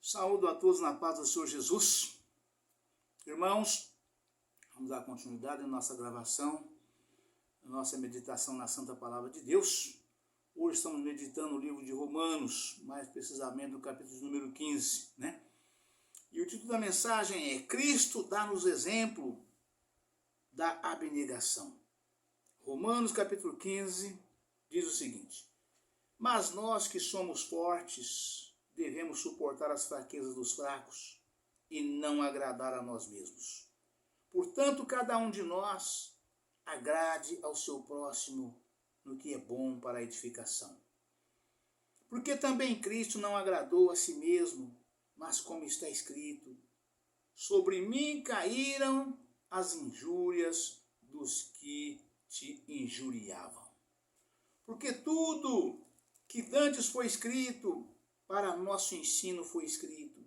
Saúdo a todos na paz do Senhor Jesus. Irmãos, vamos dar continuidade à nossa gravação, à nossa meditação na Santa Palavra de Deus. Hoje estamos meditando o livro de Romanos, mais precisamente no capítulo número 15, né? E o título da mensagem é Cristo dá-nos exemplo da abnegação. Romanos capítulo 15 diz o seguinte: Mas nós que somos fortes devemos suportar as fraquezas dos fracos e não agradar a nós mesmos. Portanto, cada um de nós agrade ao seu próximo no que é bom para a edificação. Porque também Cristo não agradou a si mesmo, mas como está escrito, sobre mim caíram as injúrias dos que te injuriavam. Porque tudo que dantes foi escrito, para nosso ensino foi escrito,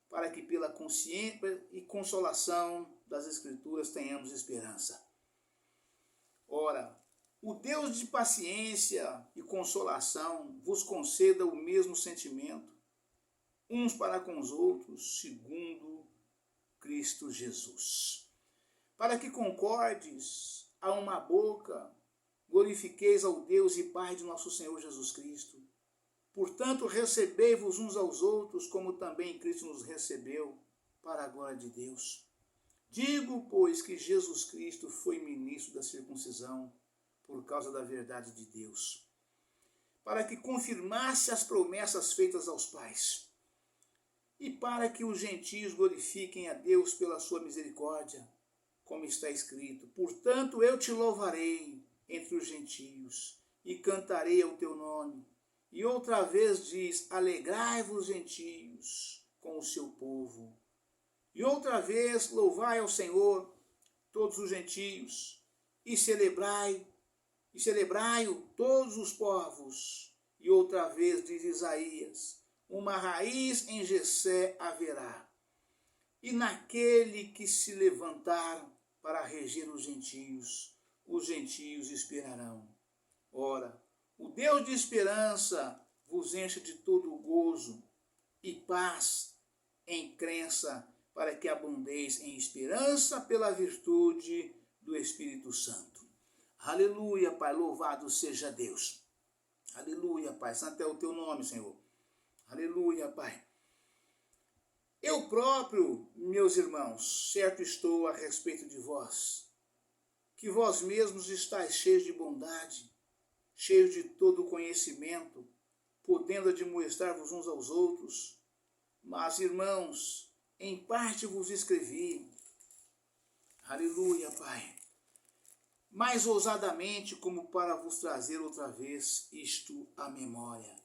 para que pela consciência e consolação das Escrituras tenhamos esperança. Ora, o Deus de paciência e consolação vos conceda o mesmo sentimento, uns para com os outros, segundo Cristo Jesus. Para que concordes a uma boca, glorifiqueis ao Deus e Pai de nosso Senhor Jesus Cristo. Portanto, recebei-vos uns aos outros, como também Cristo nos recebeu, para a glória de Deus. Digo, pois, que Jesus Cristo foi ministro da circuncisão, por causa da verdade de Deus, para que confirmasse as promessas feitas aos pais, e para que os gentios glorifiquem a Deus pela sua misericórdia, como está escrito, portanto eu te louvarei entre os gentios, e cantarei ao teu nome. E outra vez diz, alegrai-vos gentios com o seu povo. E outra vez louvai ao Senhor todos os gentios, e celebrai-o todos os povos. E outra vez diz Isaías, uma raiz em Jessé haverá. E naquele que se levantar para reger os gentios esperarão. Ora, o Deus de esperança vos enche de todo o gozo e paz em crença, para que abundeis em esperança pela virtude do Espírito Santo. Aleluia, Pai, louvado seja Deus. Aleluia, Pai, santo é o teu nome, Senhor. Aleluia, Pai. Eu próprio, meus irmãos, certo estou a respeito de vós, que vós mesmos estáis cheios de bondade, cheios de todo conhecimento, podendo admoestar-vos uns aos outros. Mas, irmãos, em parte vos escrevi, aleluia, Pai, mais ousadamente, como para vos trazer outra vez isto à memória,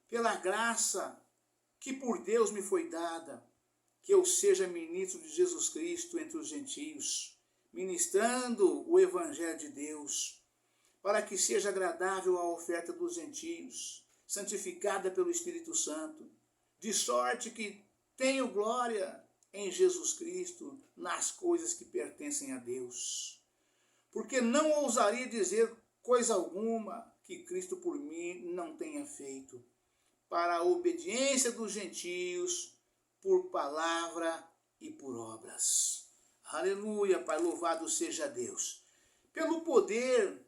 pela graça que por Deus me foi dada, que eu seja ministro de Jesus Cristo entre os gentios, ministrando o Evangelho de Deus, para que seja agradável a oferta dos gentios, santificada pelo Espírito Santo, de sorte que tenho glória em Jesus Cristo nas coisas que pertencem a Deus. Porque não ousaria dizer coisa alguma que Cristo por mim não tenha feito, para a obediência dos gentios, por palavra e por obras. Aleluia, Pai, louvado seja Deus. Pelo poder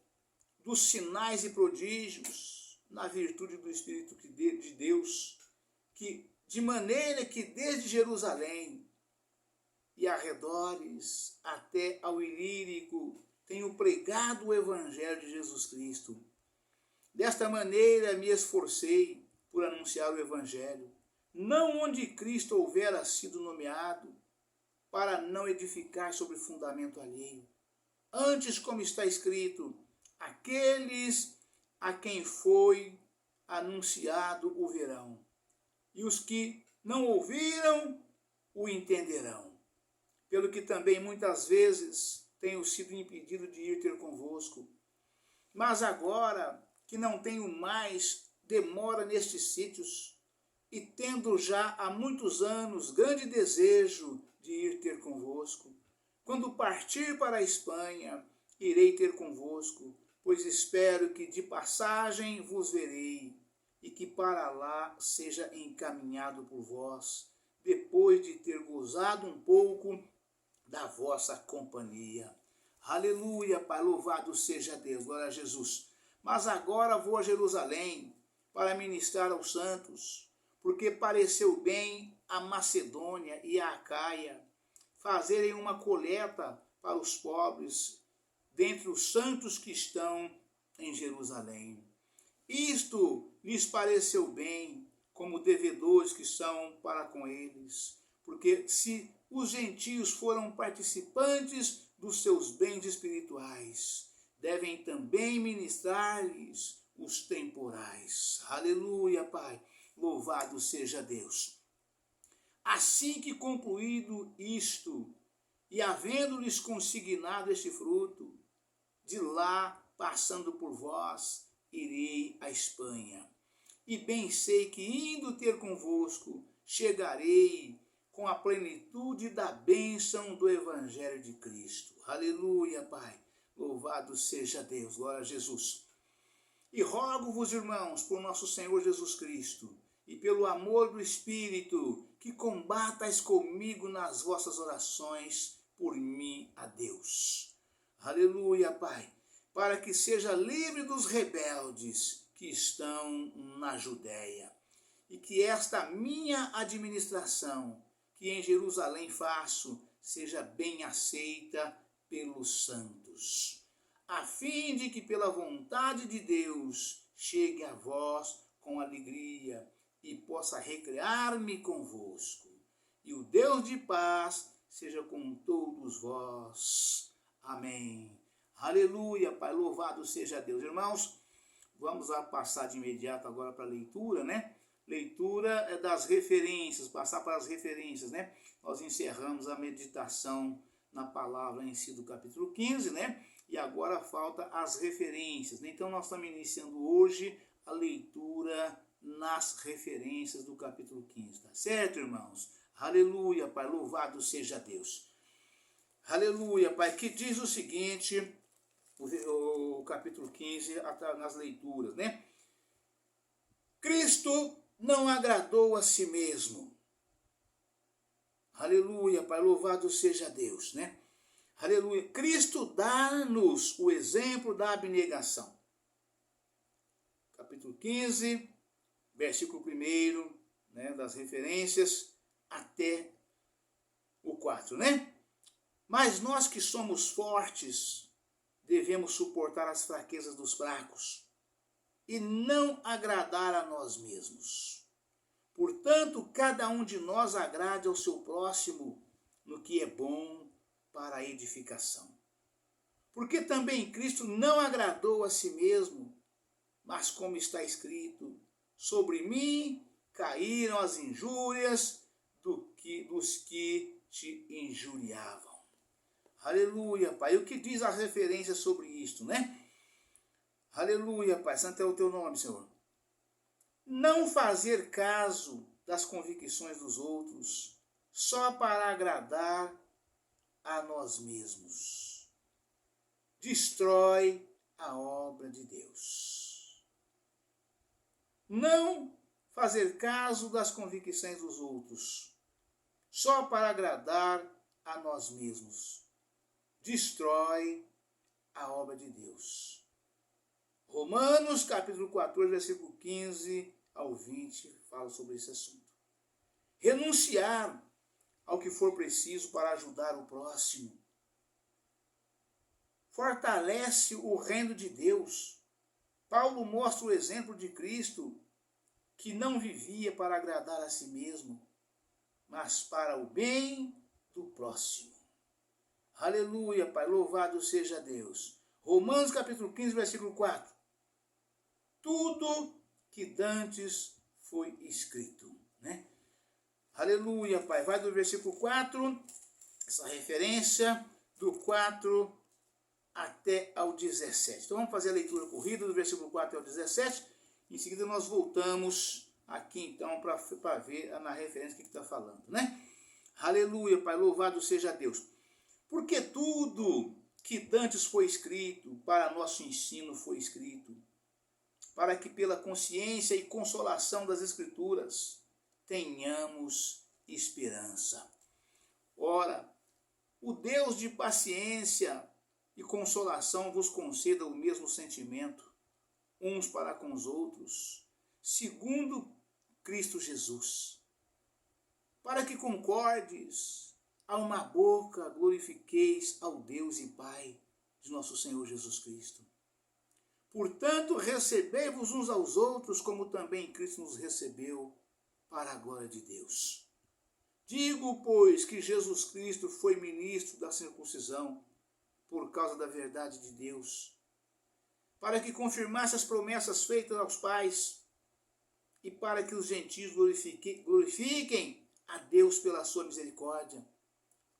dos sinais e prodígios, na virtude do Espírito de Deus, que de maneira que desde Jerusalém e arredores até ao Ilírico tenho pregado o Evangelho de Jesus Cristo. Desta maneira me esforcei por anunciar o Evangelho, não onde Cristo houvera sido nomeado, para não edificar sobre fundamento alheio. Antes, como está escrito, aqueles a quem foi anunciado o verão, e os que não ouviram o entenderão. Pelo que também muitas vezes tenho sido impedido de ir ter convosco. Mas agora que não tenho mais demora nestes sítios, e tendo já há muitos anos grande desejo de ir ter convosco, quando partir para a Espanha, irei ter convosco, pois espero que de passagem vos verei, e que para lá seja encaminhado por vós, depois de ter gozado um pouco da vossa companhia. Aleluia, Pai, louvado seja Deus, glória a Jesus. Mas agora vou a Jerusalém para ministrar aos santos, porque pareceu bem a Macedônia e a Acaia fazerem uma coleta para os pobres dentre os santos que estão em Jerusalém. Isto lhes pareceu bem, como devedores que são para com eles, porque se os gentios foram participantes dos seus bens espirituais, devem também ministrar-lhes os temporais. Aleluia, Pai, louvado seja Deus. Assim que concluído isto, e havendo-lhes consignado este fruto, de lá, passando por vós, irei à Espanha. E bem sei que, indo ter convosco, chegarei com a plenitude da bênção do Evangelho de Cristo. Aleluia, Pai. Louvado seja Deus. Glória a Jesus. E rogo-vos, irmãos, por nosso Senhor Jesus Cristo, e pelo amor do Espírito, que combatais comigo nas vossas orações por mim a Deus. Aleluia, Pai. Para que seja livre dos rebeldes que estão na Judéia, e que esta minha administração, que em Jerusalém faço, seja bem aceita pelos santos, a fim de que pela vontade de Deus chegue a vós com alegria e possa recrear-me convosco. E o Deus de paz seja com todos vós. Amém. Aleluia, Pai, louvado seja Deus. Irmãos, vamos passar de imediato agora para a leitura, né? Leitura é das referências, passar para as referências, né? Nós encerramos a meditação na palavra em si do capítulo 15, né? E agora falta as referências, né? Então nós estamos iniciando hoje a leitura nas referências do capítulo 15, tá certo, irmãos? Aleluia, Pai, louvado seja Deus. Aleluia, Pai, que diz o seguinte, o capítulo 15, nas leituras, né? Cristo não agradou a si mesmo. Aleluia, Pai, louvado seja Deus, né? Aleluia. Cristo dá-nos o exemplo da abnegação. Capítulo 15, versículo 1, né, das referências, até o 4, né? Mas nós que somos fortes, devemos suportar as fraquezas dos fracos e não agradar a nós mesmos. Portanto, cada um de nós agrade ao seu próximo no que é bom para a edificação. Porque também Cristo não agradou a si mesmo, mas como está escrito, sobre mim caíram as injúrias dos que te injuriavam. Aleluia, Pai. E o que diz a referência sobre isto, né? Aleluia, Pai. Santo é o teu nome, Senhor. Não fazer caso das convicções dos outros, só para agradar a nós mesmos. Destrói a obra de Deus. Não fazer caso das convicções dos outros, só para agradar a nós mesmos. Destrói a obra de Deus. Romanos, capítulo 14, versículo 15 ao 20, fala sobre esse assunto. Renunciar ao que for preciso para ajudar o próximo. Fortalece o reino de Deus. Paulo mostra o exemplo de Cristo, que não vivia para agradar a si mesmo, mas para o bem do próximo. Aleluia, Pai, louvado seja Deus. Romanos capítulo 15, versículo 4. Tudo que dantes foi escrito, né? Aleluia, Pai. Vai do versículo 4, essa referência, do 4 até ao 17. Então vamos fazer a leitura corrida do versículo 4 ao 17. Em seguida nós voltamos aqui então para ver na referência o que está falando, né? Aleluia, Pai, louvado seja Deus. Porque tudo que dantes foi escrito, para nosso ensino foi escrito, para que pela consciência e consolação das Escrituras tenhamos esperança. Ora, o Deus de paciência e consolação vos conceda o mesmo sentimento, uns para com os outros, segundo Cristo Jesus, para que concordes a uma boca glorifiqueis ao Deus e Pai de nosso Senhor Jesus Cristo. Portanto, recebei-vos uns aos outros, como também Cristo nos recebeu, para a glória de Deus. Digo, pois, que Jesus Cristo foi ministro da circuncisão, por causa da verdade de Deus, para que confirmasse as promessas feitas aos pais, e para que os gentios glorifiquem a Deus pela sua misericórdia,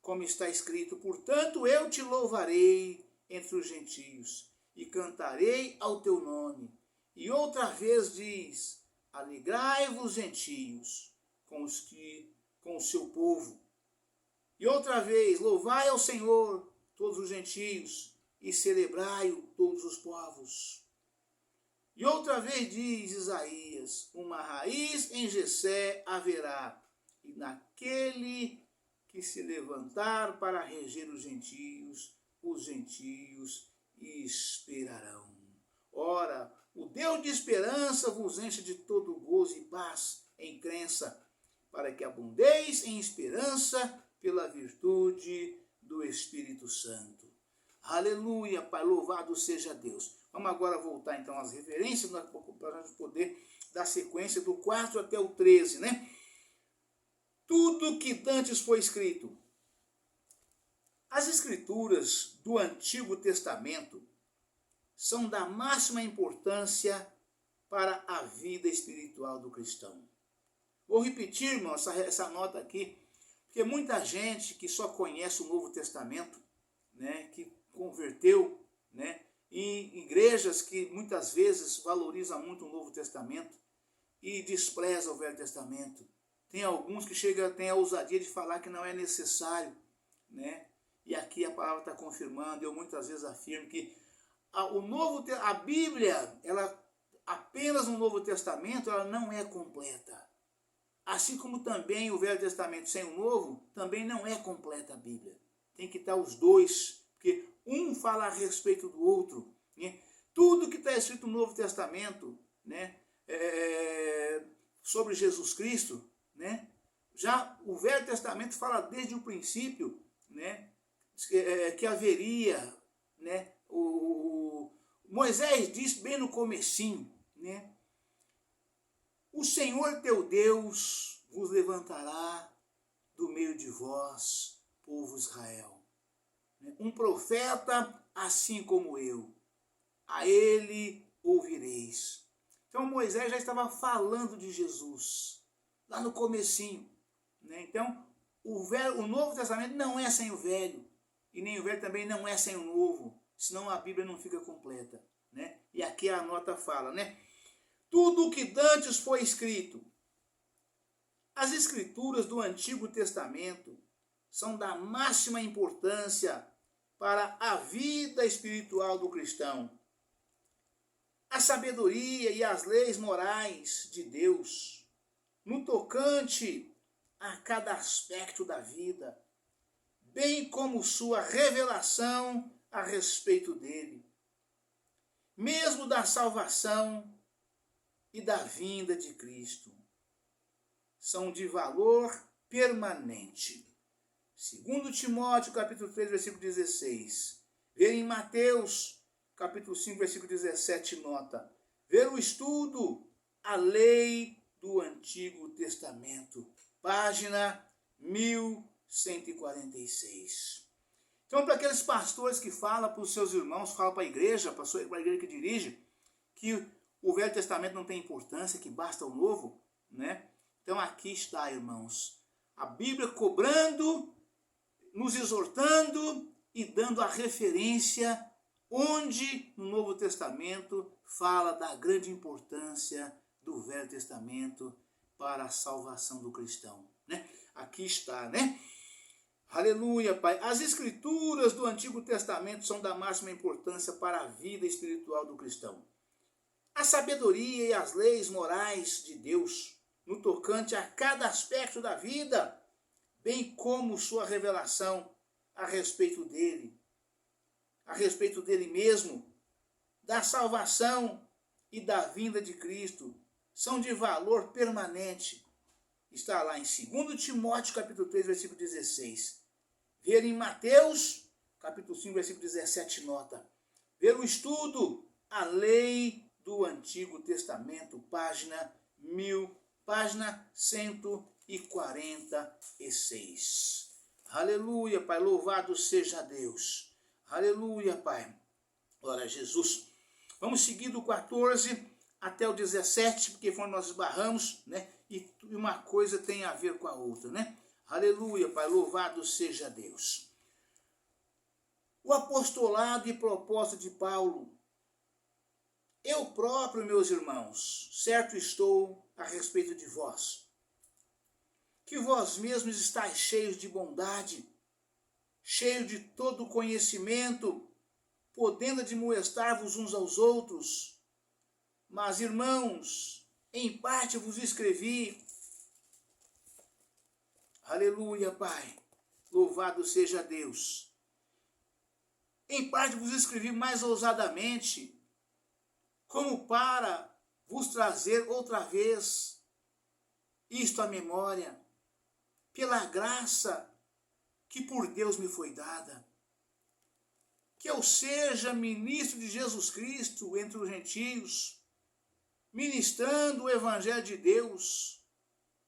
como está escrito: portanto eu te louvarei entre os gentios, e cantarei ao teu nome. E outra vez diz: alegrai-vos, gentios, com o seu povo. E outra vez: louvai ao Senhor, todos os gentios, e celebrai-o todos os povos. E outra vez diz Isaías: uma raiz em Jessé haverá, e naquele que se levantar para reger os gentios esperarão. Ora, o Deus de esperança vos enche de todo gozo e paz em crença, para que abundeis em esperança pela virtude do Espírito Santo. Aleluia, Pai, louvado seja Deus. Vamos agora voltar então às referências, para a gente poder dar sequência do 4 até o 13, né? Tudo que dantes foi escrito. As escrituras do Antigo Testamento são da máxima importância para a vida espiritual do cristão. Vou repetir, irmão, essa nota aqui, porque muita gente que só conhece o Novo Testamento, né, que converteu, né, em igrejas que muitas vezes valorizam muito o Novo Testamento e despreza o Velho Testamento. Tem alguns que têm a ousadia de falar que não é necessário, né? E aqui a palavra está confirmando. Eu muitas vezes afirmo que a Bíblia, apenas no Novo Testamento, ela não é completa. Assim como também o Velho Testamento sem o Novo, também não é completa a Bíblia. Tem que estar os dois, porque um fala a respeito do outro, né? Tudo que está escrito no Novo Testamento, né, sobre Jesus Cristo, né, já o Velho Testamento fala desde o princípio, né, que haveria, né, Moisés disse bem no comecinho, né, o Senhor teu Deus vos levantará do meio de vós, povo Israel, um profeta assim como eu, a ele ouvireis. Então Moisés já estava falando de Jesus, lá no comecinho, né? Então o Novo Testamento não é sem o Velho, e nem o Velho também não é sem o Novo, senão a Bíblia não fica completa, né? E aqui a nota fala, né? Tudo o que dantes foi escrito. As escrituras do Antigo Testamento são da máxima importância para a vida espiritual do cristão. A sabedoria e as leis morais de Deus, no tocante a cada aspecto da vida, bem como sua revelação a respeito dele, mesmo da salvação e da vinda de Cristo, são de valor permanente. Segundo Timóteo, capítulo 3, versículo 16. Ver em Mateus, capítulo 5, versículo 17, nota. Ver o estudo, a lei do Antigo Testamento. Página 1146. Então, para aqueles pastores que falam para os seus irmãos, falam para a igreja, para a igreja que dirige, que o Velho Testamento não tem importância, que basta o Novo, né? Então aqui está, irmãos, a Bíblia cobrando, nos exortando e dando a referência onde no Novo Testamento fala da grande importância do Velho Testamento para a salvação do cristão, né? Aqui está, né? Aleluia, Pai. As escrituras do Antigo Testamento são da máxima importância para a vida espiritual do cristão. A sabedoria e as leis morais de Deus, no tocante a cada aspecto da vida, bem como sua revelação a respeito dele mesmo, da salvação e da vinda de Cristo, são de valor permanente. Está lá em 2 Timóteo, capítulo 3, versículo 16. Ver em Mateus, capítulo 5, versículo 17, nota. Ver o estudo, a lei do Antigo Testamento, página 146. Aleluia, Pai, louvado seja Deus. Aleluia, Pai. Glória a Jesus. Vamos seguir do 14 até o 17, porque foi onde nós esbarramos, né? E uma coisa tem a ver com a outra, né? Aleluia, Pai, louvado seja Deus. O apostolado e propósito de Paulo. Eu próprio, meus irmãos, certo estou a respeito de vós, que vós mesmos estáis cheios de bondade, cheios de todo conhecimento, podendo admoestar-vos uns aos outros. Mas, irmãos, em parte vos escrevi. Aleluia, Pai. Louvado seja Deus. Em parte vos escrevi mais ousadamente, como para vos trazer outra vez isto à memória, pela graça que por Deus me foi dada, que eu seja ministro de Jesus Cristo entre os gentios, ministrando o Evangelho de Deus,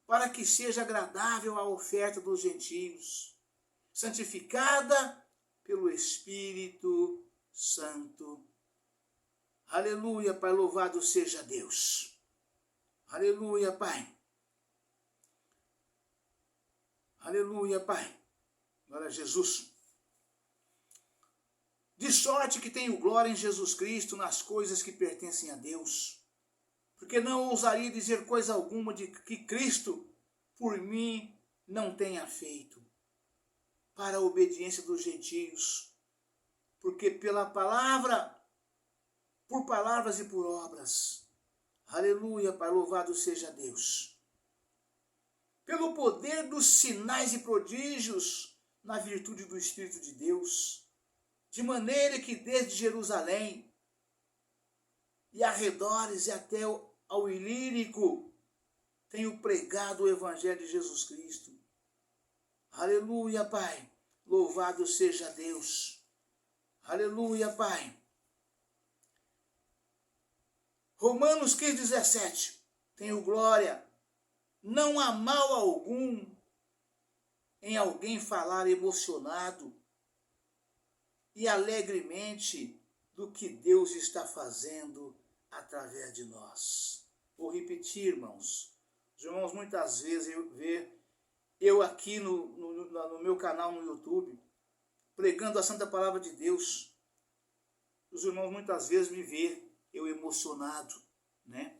para que seja agradável a oferta dos gentios, santificada pelo Espírito Santo. Aleluia, Pai, louvado seja Deus. Aleluia, Pai. Aleluia, Pai. Glória a Jesus. De sorte que tenho glória em Jesus Cristo nas coisas que pertencem a Deus, porque não ousaria dizer coisa alguma de que Cristo por mim não tenha feito, para a obediência dos gentios, porque pela palavra, por palavras e por obras. Aleluia, Pai, louvado seja Deus. Pelo poder dos sinais e prodígios, na virtude do Espírito de Deus, de maneira que desde Jerusalém e arredores e até ao Ilírico tenho pregado o Evangelho de Jesus Cristo. Aleluia, Pai, louvado seja Deus. Aleluia, Pai. Romanos 15, 17. Tenho glória, não há mal algum em alguém falar emocionado e alegremente do que Deus está fazendo através de nós. Vou repetir, irmãos. Os irmãos, muitas vezes eu aqui no meu canal no YouTube, pregando a Santa Palavra de Deus, os irmãos muitas vezes me vê eu emocionado, né?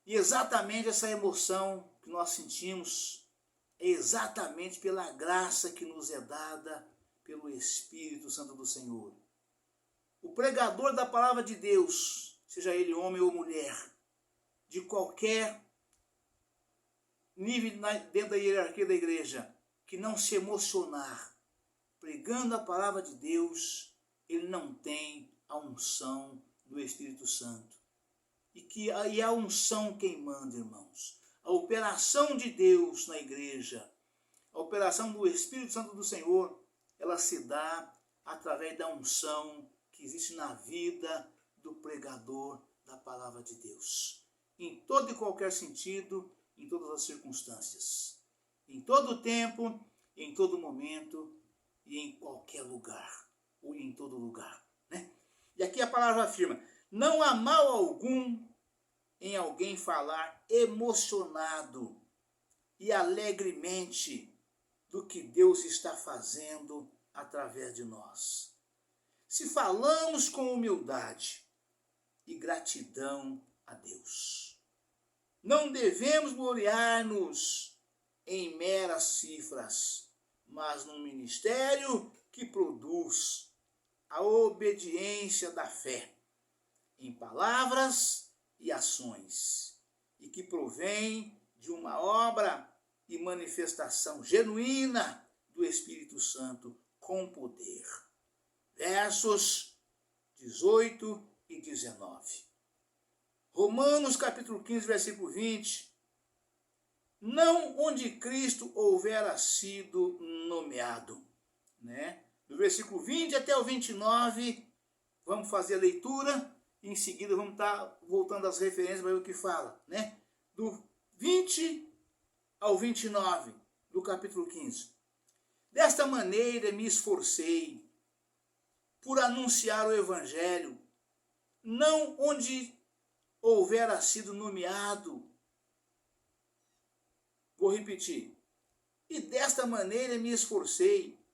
E exatamente essa emoção que nós sentimos é exatamente pela graça que nos é dada pelo Espírito Santo do Senhor. O pregador da Palavra de Deus, seja ele homem ou mulher, de qualquer nível dentro da hierarquia da igreja, que não se emocionar pregando a Palavra de Deus, ele não tem a unção do Espírito Santo. E a unção quem manda, irmãos. A operação de Deus na igreja, a operação do Espírito Santo do Senhor, ela se dá através da unção que existe na vida do pregador da Palavra de Deus. Em todo e qualquer sentido, em todas as circunstâncias. Em todo tempo, em todo momento e em qualquer lugar. Ou em todo lugar, né? E aqui a palavra afirma: não há mal algum em alguém falar emocionado e alegremente do que Deus está fazendo através de nós. Se falamos com humildade e gratidão a Deus, não devemos gloriar-nos em meras cifras, mas num ministério que produz a obediência da fé, em palavras e ações, e que provém de uma obra e manifestação genuína do Espírito Santo com poder. Versos 18 e 19. Romanos capítulo 15, versículo 20. Não onde Cristo houvera sido nomeado. Né? Do versículo 20 até o 29, vamos fazer a leitura. E em seguida vamos estar voltando às referências para ver o que fala. Né? Do 20 ao 29 do capítulo 15. Desta maneira me esforcei por anunciar o Evangelho, não onde houvera sido nomeado. Vou repetir. E desta maneira me esforcei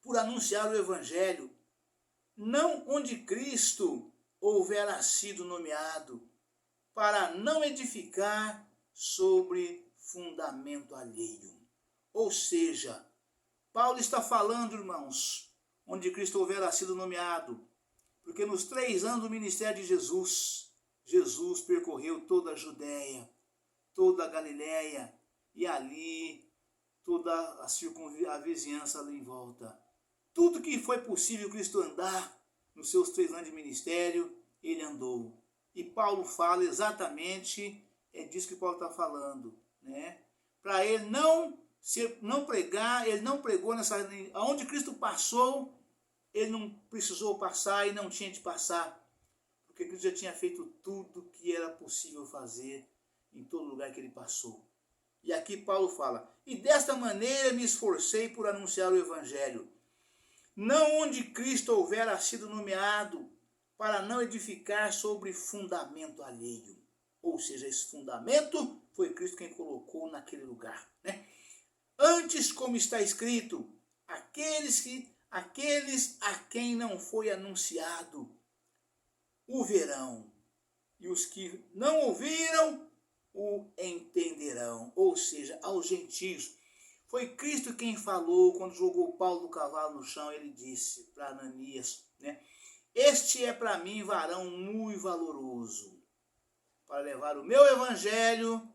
por anunciar o Evangelho, não onde Cristo houvera sido nomeado, para não edificar sobre fundamento alheio. Ou seja, Paulo está falando, irmãos, onde Cristo houvera sido nomeado, porque nos 3 anos do ministério de Jesus, Jesus percorreu toda a Judéia, toda a Galiléia, e ali toda a vizinhança ali em volta. Tudo que foi possível Cristo andar nos seus 3 anos de ministério, ele andou. E Paulo fala exatamente, é disso que Paulo está falando, né? Para ele não pregar, ele não pregou aonde Cristo passou, ele não precisou passar e não tinha de passar, porque Cristo já tinha feito tudo que era possível fazer em todo lugar que ele passou. E aqui Paulo fala, e desta maneira me esforcei por anunciar o Evangelho, não onde Cristo houvera sido nomeado, para não edificar sobre fundamento alheio. Ou seja, esse fundamento foi Cristo quem colocou naquele lugar. Né? Antes, como está escrito, aqueles a quem não foi anunciado o verão, e os que não ouviram o entenderão. Ou seja, aos gentios. Foi Cristo quem falou, quando jogou Paulo do cavalo no chão, ele disse para Ananias, né? Este é para mim varão muito valoroso, para levar o meu evangelho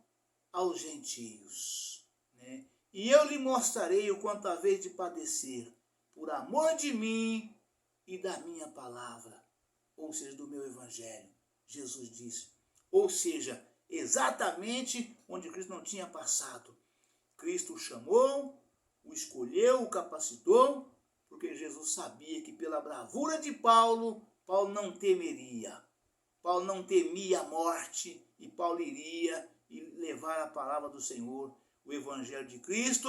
aos gentios. Né? E eu lhe mostrarei o quanto haver de padecer, por amor de mim e da minha palavra, ou seja, do meu evangelho. Jesus disse. Ou seja, exatamente onde Cristo não tinha passado. Cristo o chamou, o escolheu, o capacitou, porque Jesus sabia que pela bravura de Paulo, Paulo não temeria. Paulo não temia a morte e Paulo iria levar a palavra do Senhor, o Evangelho de Cristo,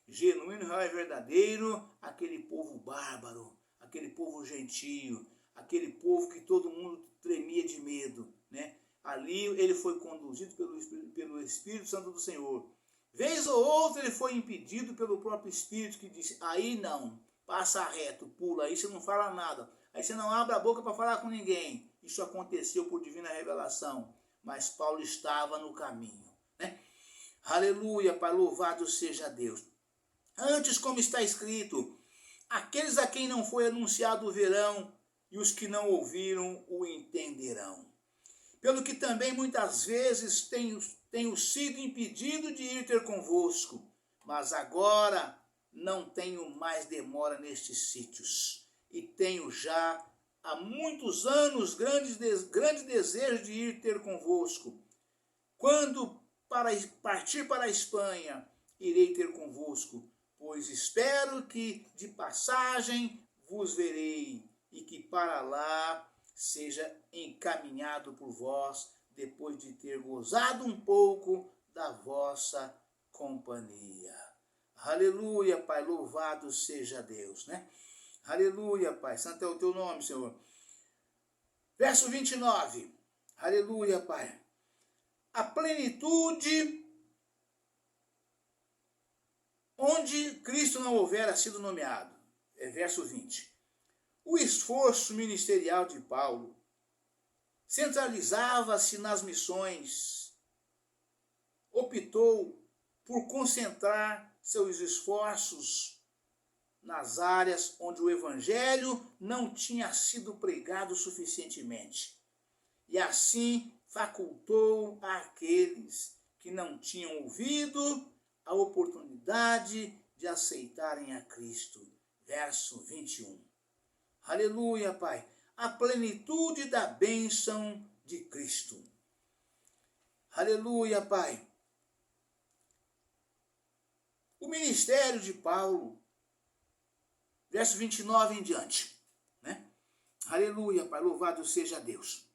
genuíno, real e verdadeiro, aquele povo bárbaro, aquele povo gentio, aquele povo que todo mundo tremia de medo. Né? Ali ele foi conduzido pelo Espírito Santo do Senhor. Vez ou outra ele foi impedido pelo próprio Espírito, que disse, aí não, passa reto, pula, aí você não fala nada, aí você não abre a boca para falar com ninguém. Isso aconteceu por divina revelação, mas Paulo estava no caminho. Né? Aleluia, Pai, louvado seja Deus. Antes, como está escrito, aqueles a quem não foi anunciado o verão, e os que não ouviram o entenderão. Pelo que também muitas vezes tenho sido impedido de ir ter convosco, mas agora não tenho mais demora nestes sítios, e tenho já há muitos anos grande desejo de ir ter convosco. Quando partir para a Espanha, irei ter convosco, pois espero que de passagem vos verei, e que para lá seja encaminhado por vós, depois de ter gozado um pouco da vossa companhia. Aleluia, Pai, louvado seja Deus, né? Aleluia, Pai, santo é o teu nome, Senhor. Verso 29, aleluia, Pai. A plenitude onde Cristo não houvera sido nomeado. É verso 20. O esforço ministerial de Paulo centralizava-se nas missões. Optou por concentrar seus esforços nas áreas onde o evangelho não tinha sido pregado suficientemente. E assim facultou àqueles que não tinham ouvido a oportunidade de aceitarem a Cristo. Verso 21. Aleluia, Pai. A plenitude da bênção de Cristo. Aleluia, Pai. O ministério de Paulo, verso 29 em diante, né? Aleluia, Pai, louvado seja Deus.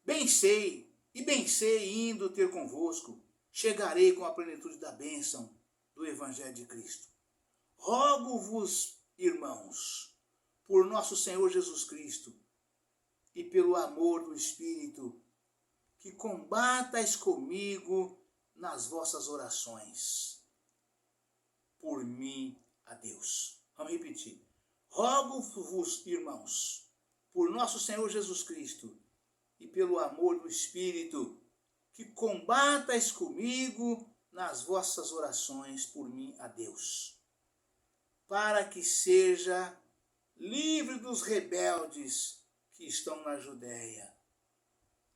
Bem sei indo ter convosco, chegarei com a plenitude da bênção do Evangelho de Cristo. Rogo-vos, irmãos, por nosso Senhor Jesus Cristo e pelo amor do Espírito, que combatais comigo nas vossas orações, por mim a Deus. Vamos repetir. Rogo-vos, irmãos, por nosso Senhor Jesus Cristo e pelo amor do Espírito, que combatais comigo nas vossas orações por mim a Deus, para que seja livre dos rebeldes que estão na Judéia,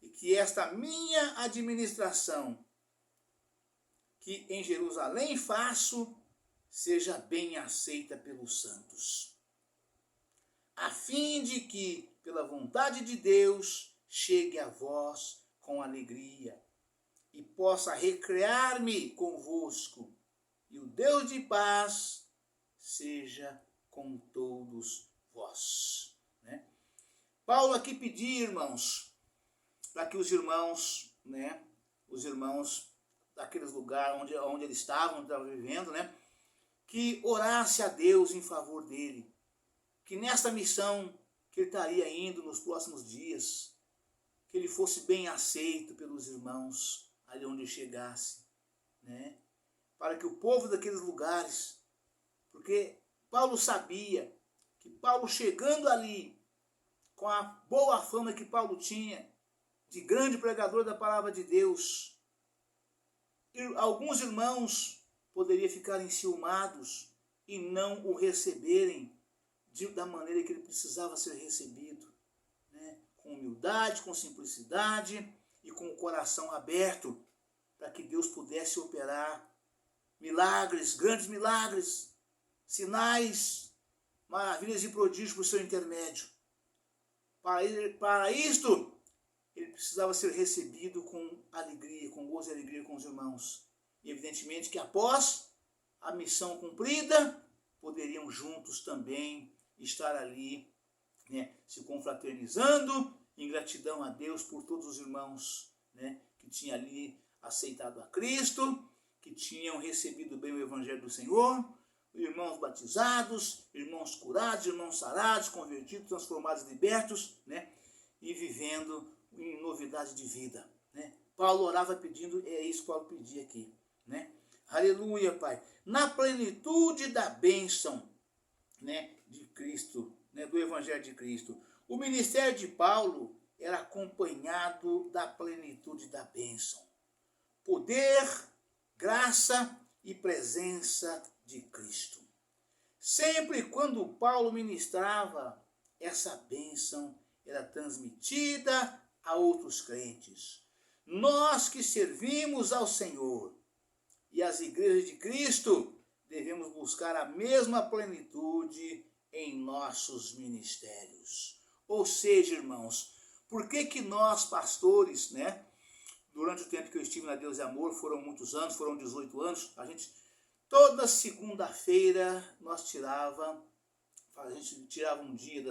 e que esta minha administração, que em Jerusalém faço, seja bem aceita pelos santos, a fim de que, pela vontade de Deus, chegue a vós com alegria, e possa recrear-me convosco, e o Deus de paz seja com todos vós. Né? Paulo aqui pediu, irmãos, para que os irmãos daqueles lugares onde eles estavam vivendo, né, que orasse a Deus em favor dele, que nesta missão que ele estaria indo nos próximos dias, que ele fosse bem aceito pelos irmãos ali onde chegasse, né, para que o povo daqueles lugares, porque Paulo sabia que Paulo chegando ali, com a boa fama que Paulo tinha, de grande pregador da palavra de Deus, alguns irmãos poderiam ficar enciumados e não o receberem da maneira que ele precisava ser recebido, né? Com humildade, com simplicidade e com o coração aberto, para que Deus pudesse operar milagres, grandes milagres, sinais, maravilhas e prodígios por seu intermédio. Para isto, ele precisava ser recebido com alegria, com gozo e alegria com os irmãos. E evidentemente que após a missão cumprida, poderiam juntos também estar ali, né, se confraternizando em gratidão a Deus por todos os irmãos, né, que tinham ali aceitado a Cristo, que tinham recebido bem o Evangelho do Senhor, irmãos batizados, irmãos curados, irmãos sarados, convertidos, transformados, libertos, né, e vivendo em novidade de vida, né? Paulo orava pedindo, é isso que Paulo pedia aqui, né? Aleluia, Pai. Na plenitude da bênção, né, de Cristo, né, do Evangelho de Cristo. O ministério de Paulo era acompanhado da plenitude da bênção. Poder, graça e presença de Cristo. Sempre quando Paulo ministrava, essa bênção era transmitida a outros crentes. Nós que servimos ao Senhor e as igrejas de Cristo, devemos buscar a mesma plenitude em nossos ministérios. Ou seja, irmãos, por que nós, pastores, né, durante o tempo que eu estive na Deus e Amor, foram muitos anos, foram 18 anos, toda segunda-feira a gente tirava um dia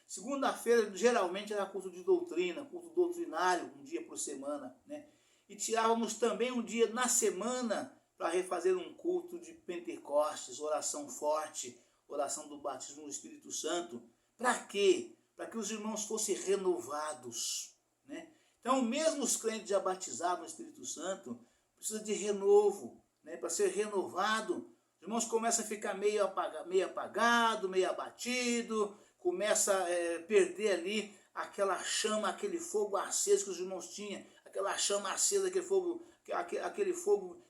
segunda-feira geralmente era culto de doutrina, culto doutrinário, um dia por semana, né? E tirávamos também um dia na semana para refazer um culto de Pentecostes, oração forte, oração do batismo no Espírito Santo. Para quê? Para que os irmãos fossem renovados, né? Então, mesmo os crentes já batizados no Espírito Santo, precisam de renovo, né? Para ser renovado, os irmãos começam a ficar meio apagado, meio abatido, começa a perder ali aquela chama, aquele fogo aceso que os irmãos tinham, aquela chama acesa, aquele fogo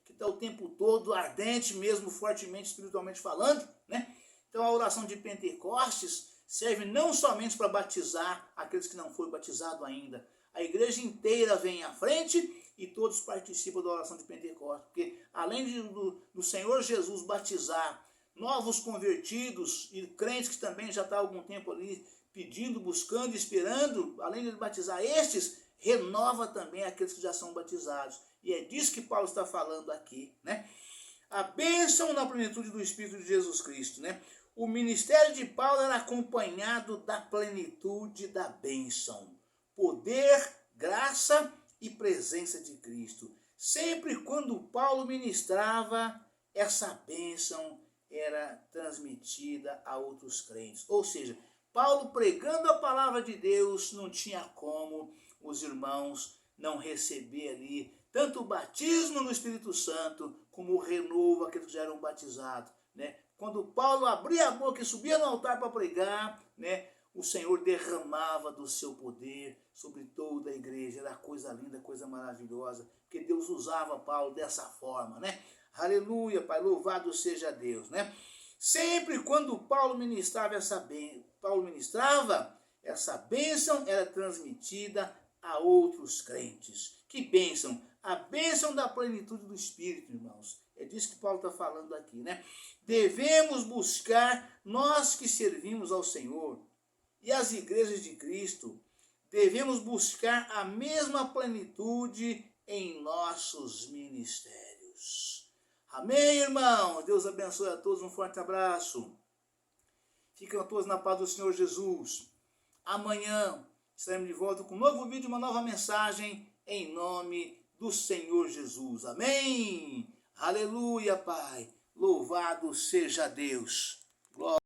que está o tempo todo ardente mesmo, fortemente, espiritualmente falando, né? Então a oração de Pentecostes serve não somente para batizar aqueles que não foram batizados ainda. a igreja inteira vem à frente e todos participam da oração de Pentecostes. Porque além do Senhor Jesus batizar novos convertidos e crentes que também já estão há algum tempo ali pedindo, buscando, esperando, além de batizar estes, renova também aqueles que já são batizados. E é disso que Paulo está falando aqui, né? A bênção na plenitude do Espírito de Jesus Cristo, né? O ministério de Paulo era acompanhado da plenitude da bênção, poder, graça e presença de Cristo. Sempre quando Paulo ministrava, essa bênção era transmitida a outros crentes. Ou seja, Paulo pregando a palavra de Deus, não tinha como os irmãos não receber ali tanto o batismo no Espírito Santo, como o renovo aqueles que já eram batizados, né? Quando Paulo abria a boca e subia no altar para pregar, né, o Senhor derramava do seu poder sobre toda a igreja. Era coisa linda, coisa maravilhosa, que Deus usava Paulo dessa forma, né? Aleluia, Pai, louvado seja Deus, né? Sempre quando Paulo ministrava essa bênção era transmitida a outros crentes. Que bênção? A bênção da plenitude do Espírito, irmãos. É disso que Paulo está falando aqui, né? Devemos buscar, nós que servimos ao Senhor e as igrejas de Cristo, devemos buscar a mesma plenitude em nossos ministérios. Amém, irmão? Deus abençoe a todos, um forte abraço. Fiquem todos na paz do Senhor Jesus. Amanhã estaremos de volta com um novo vídeo, uma nova mensagem, em nome do Senhor Jesus. Amém? Aleluia, Pai. Louvado seja Deus. Glória.